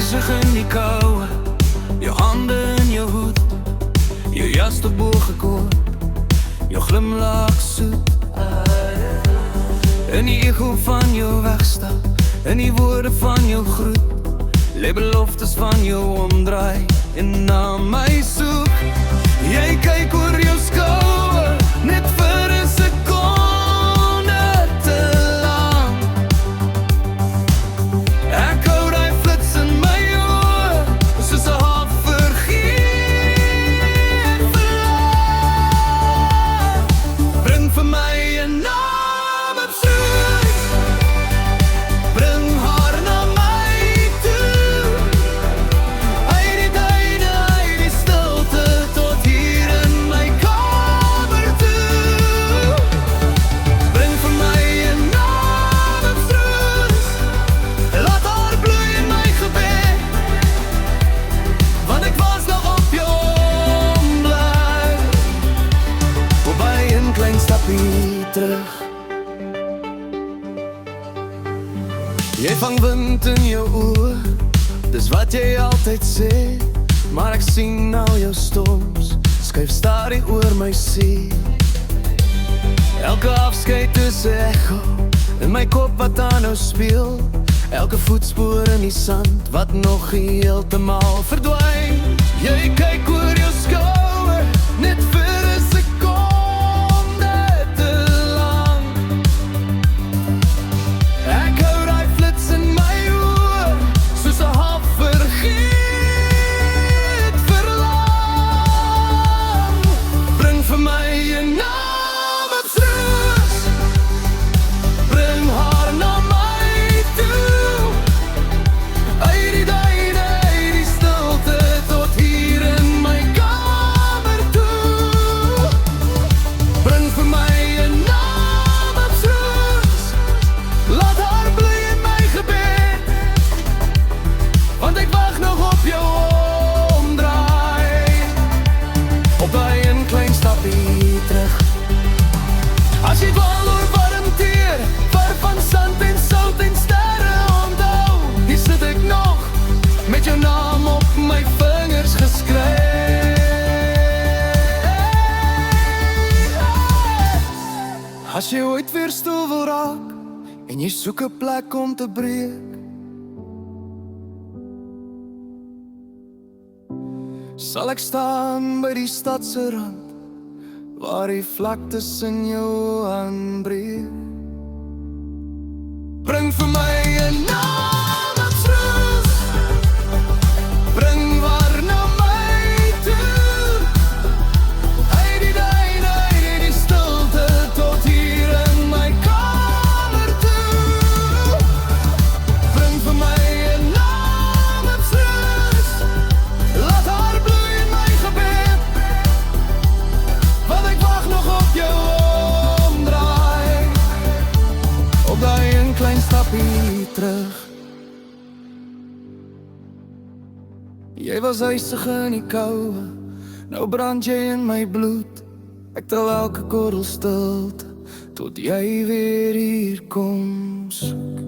Bezig in die koue, jou hande in jou hoed, jou jas te boog gekoop, jou glimlach soet. In die echo van jou wegstap, in die woorde van jou groet, lê beloftes van jou omdraai en na my soek. Jy kyk oor jou skouer, net vir 'n sekonde te lang. Ek hou daai flits in my oor, soos 'n half vergeet verlang. Bring vir my 'n naam op soos, bring haar na my toe. Uit die duine, uit die stilte, tot hier in my kamer toe. Bring vir my 'n naam op soos, laat haar bloei in my gebed, want ek was nog op jou ombly. Voorbij een klein stapie terug. Jy vang wind in jou oor, dis wat jy altyd sê, maar ek sien nou jou storms, skuif stadig oor my see. Elke afskeid is 'n echo in my kop wat aanhou speel, elke voetspoor in die sand wat nog heeltemal verdwyn. Jy kyk oor jou skouer, net vir 'n sekonde te lang. Ek hou daai flits in my oor, soos 'n half vergeet verlang. Bring vir my 'n naam op soos, bring haar na my toe. Uit die duine, uit die stilte, tot hier in my kamer toe. Bring vir my 'n naam op soos, laat haar bloei in my gebed, want ek wag nog op jou omdraai. Op daai een klein stapie terug. As jy dwaal oor warm teer, ver van sand en sout en sterre onthou, hier sit ek nog, met jou naam op my vingers geskryf. As jy ooit weer stil wil raak, en jy soek 'n plek om te breek, sal ek staan by die stad se rand, waar die vlaktes in jou aanbreek. Bring vir my 'n naam op soos, bring haar na my toe. Uit die duine, uit die stilte, tot hier in my kamer toe. Bring vir my 'n naam op soos, laat haar bloei in my gebed, want ek wag nog op jou omdraai. Op daai een klein stapie terug. Jy was huisig in die koue, nou brand jy in my bloed. Ek tel elke korrel stilte, tot jy weer hier kom soek.